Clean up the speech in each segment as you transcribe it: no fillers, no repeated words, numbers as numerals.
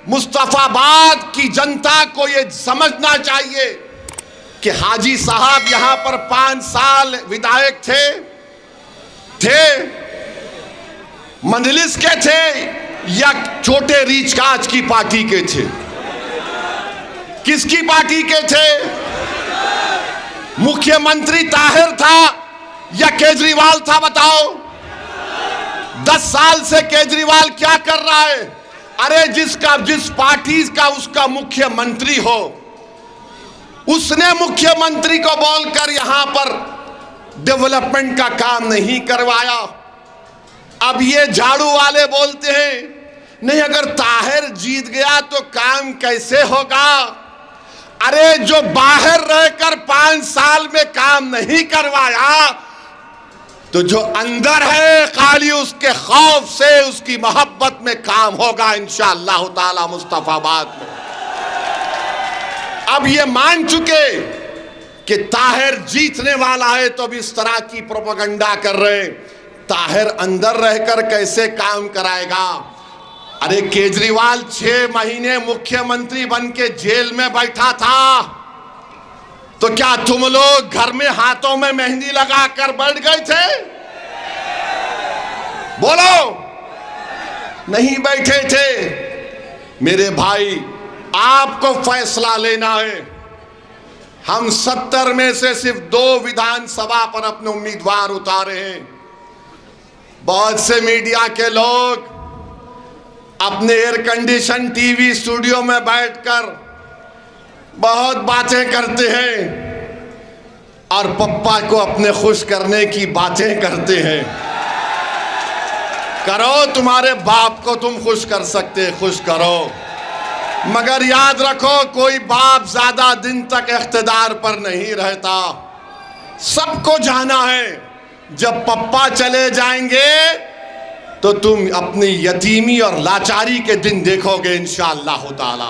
मुस्तफाबाद की जनता को यह समझना चाहिए कि हाजी साहब यहां पर 5 साल विधायक थे मंजलिस के थे या छोटे रीच काज की पार्टी के थे? किसकी पार्टी के थे? मुख्यमंत्री ताहिर था या केजरीवाल था? बताओ। 10 साल से केजरीवाल क्या कर रहा है? अरे जिस पार्टी का उसका मुख्यमंत्री हो, उसने मुख्यमंत्री को बोलकर यहां पर डेवलपमेंट का काम नहीं करवाया। अब ये झाड़ू वाले बोलते हैं नहीं, अगर ताहिर जीत गया तो काम कैसे होगा? अरे जो बाहर रहकर 5 साल में काम नहीं करवाया, तो जो अंदर है खाली उसके खौफ से, उसकी मोहब्बत में काम होगा इंशाअल्लाह ताला मुस्तफाबाद में। अब ये मान चुके कि ताहिर जीतने वाला है, तो अब इस तरह की प्रोपेगेंडा कर रहे हैं ताहिर अंदर रहकर कैसे काम कराएगा। अरे केजरीवाल 6 महीने मुख्यमंत्री बन के जेल में बैठा था, तो क्या तुम लोग घर में हाथों में मेहंदी लगाकर बैठ गए थे? बोलो, नहीं बैठे थे। मेरे भाई, आपको फैसला लेना है। हम 70 में से सिर्फ 2 विधानसभा पर अपने उम्मीदवार उतारे हैं। बहुत से मीडिया के लोग अपने एयर कंडीशन टीवी स्टूडियो में बैठकर बहुत बातें करते हैं और पप्पा को अपने खुश करने की बातें करते हैं। करो, तुम्हारे बाप को तुम खुश कर सकते, खुश करो, मगर याद रखो कोई बाप ज्यादा दिन तक इख्तिदार पर नहीं रहता। सबको जाना है, जब पप्पा चले जाएंगे तो तुम अपनी यतीमी और लाचारी के दिन देखोगे इंशाअल्लाह ताला।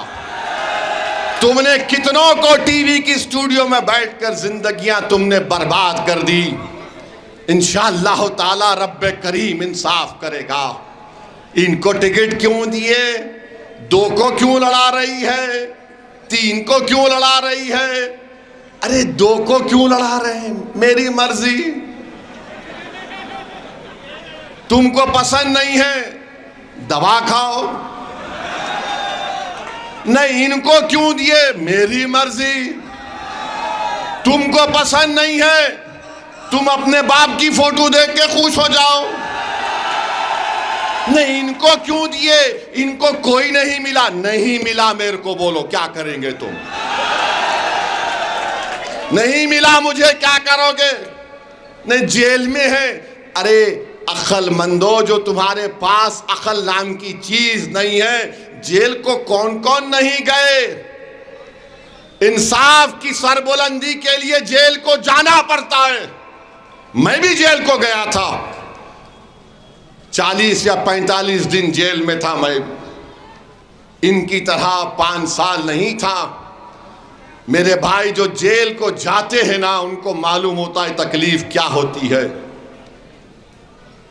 तुमने कितनों को टीवी की स्टूडियो में बैठकर जिंदगियां तुमने बर्बाद कर दी। इंशाअल्लाह ताला रब्बे करीम इंसाफ करेगा। इनको टिकट क्यों दिए? 2 को क्यों लड़ा रही है? 3 को क्यों लड़ा रही है? अरे 2 को क्यों लड़ा रहे हैं? मेरी मर्जी। तुमको पसंद नहीं है, दवा खाओ। नहीं, इनको क्यों दिए? मेरी मर्जी। तुमको पसंद नहीं है, तुम अपने बाप की फोटो देख के खुश हो जाओ। नहीं, इनको क्यों दिए? इनको कोई नहीं मिला। नहीं मिला मेरे को बोलो, क्या करेंगे तुम? नहीं मिला मुझे, क्या करोगे? नहीं, जेल में है। अरे अक्लमंदो, जो तुम्हारे पास अक्ल नाम की चीज नहीं है, जेल को कौन कौन नहीं गए? इंसाफ की सरबुलंदी के लिए जेल को जाना पड़ता है। मैं भी जेल को गया था, 40 या 45 दिन जेल में था मैं। इनकी तरह 5 साल नहीं था। मेरे भाई जो जेल को जाते हैं ना, उनको मालूम होता है तकलीफ क्या होती है।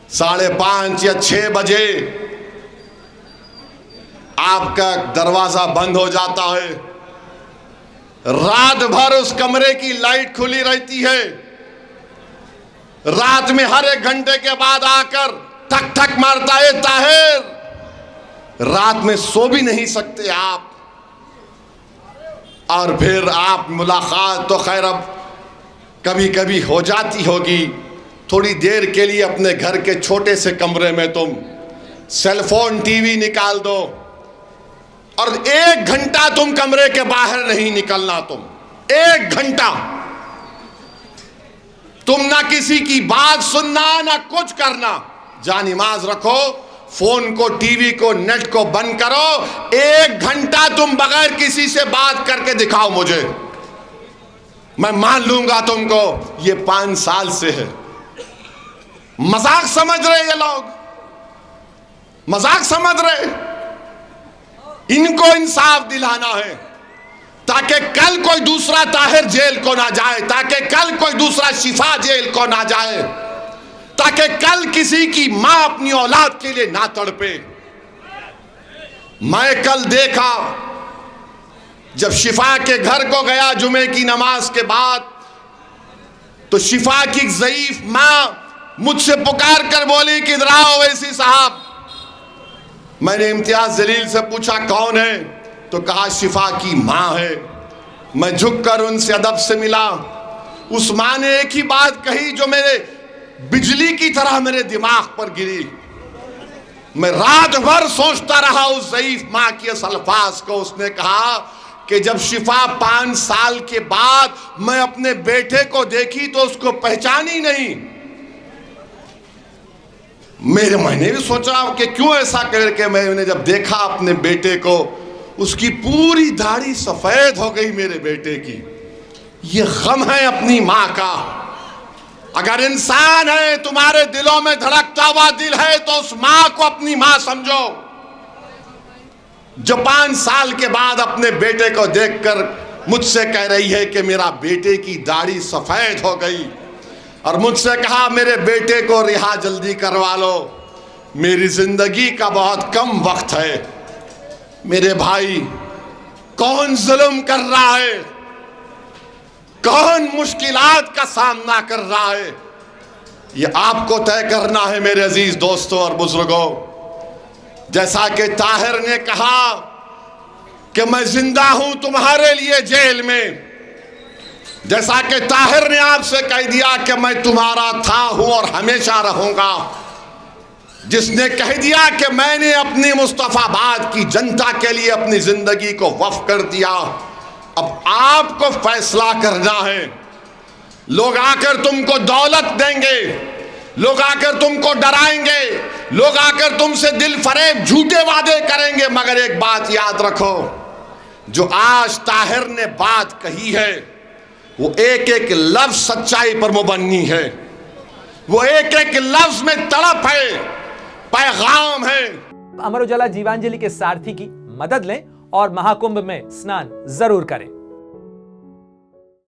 5:30 या 6 बजे आपका दरवाजा बंद हो जाता है। रात भर उस कमरे की लाइट खुली रहती है। रात में हर 1 घंटे के बाद आकर ठक ठक मारता है ताहिर। रात में सो भी नहीं सकते आप। और फिर आप मुलाकात तो खैर अब कभी कभी हो जाती होगी। थोड़ी देर के लिए अपने घर के छोटे से कमरे में तुम सेलफोन टीवी निकाल दो और 1 घंटा तुम कमरे के बाहर नहीं निकलना। तुम 1 घंटा तुम ना किसी की बात सुनना ना कुछ करना। जा नमाज रखो, फोन को, टीवी को, नेट को बंद करो। 1 घंटा तुम बगैर किसी से बात करके दिखाओ मुझे, मैं मान लूंगा तुमको। ये 5 साल से है। मजाक समझ रहे ये लोग, मजाक समझ रहे। इनको इंसाफ दिलाना है ताकि कल कोई दूसरा ताहिर जेल को ना जाए, ताकि कल कोई दूसरा शिफा जेल को ना जाए, ताकि कल किसी की मां अपनी औलाद के लिए ना तड़पे। मैं कल देखा जब शिफा के घर को गया जुमे की नमाज के बाद, तो शिफा की ज़ईफ माँ मुझसे पुकार कर बोली कि इधर आओ वैसी साहब। मैंने इम्तियाज जलील से पूछा कौन है, तो कहा शिफा की माँ है। मैं झुककर उनसे अदब से मिला। उस माँ ने एक ही बात कही जो मेरे बिजली की तरह मेरे दिमाग पर गिरी। मैं रात भर सोचता रहा उस ज़ईफ माँ के इस अल्फाज को। उसने कहा कि जब शिफा 5 साल के बाद मैं अपने बेटे को देखी तो उसको पहचानी नहीं। मैंने भी सोचा कि क्यों ऐसा करके मैंने जब देखा अपने बेटे को, उसकी पूरी दाढ़ी सफेद हो गई मेरे बेटे की। ये गम है अपनी माँ का। अगर इंसान है, तुम्हारे दिलों में धड़कता हुआ दिल है, तो उस माँ को अपनी माँ समझो जो 5 साल के बाद अपने बेटे को देखकर मुझसे कह रही है कि मेरा बेटे की दाढ़ी सफेद हो गई, और मुझसे कहा मेरे बेटे को रिहा जल्दी करवा लो, मेरी जिंदगी का बहुत कम वक्त है। मेरे भाई, कौन जुल्म कर रहा है, कौन मुश्किलात का सामना कर रहा है, ये आपको तय करना है मेरे अजीज दोस्तों और बुजुर्गों। जैसा कि ताहिर ने कहा कि मैं जिंदा हूं तुम्हारे लिए जेल में, जैसा कि ताहिर ने आपसे कह दिया कि मैं तुम्हारा था हूं और हमेशा रहूंगा, जिसने कह दिया कि मैंने अपनी मुस्तफाबाद की जनता के लिए अपनी जिंदगी को वक्फ कर दिया, अब आपको फैसला करना है। लोग आकर तुमको दौलत देंगे, लोग आकर तुमको डराएंगे, लोग आकर तुमसे दिल फरेब झूठे वादे करेंगे, मगर एक बात याद रखो, जो आज ताहिर ने बात कही है वो एक एक लफ्ज सच्चाई पर मुबन्नी है, वो एक एक लफ्ज में तड़प है, पैगाम है। अमर उजाला जीवांजलि के सारथी की मदद लें और महाकुंभ में स्नान जरूर करें।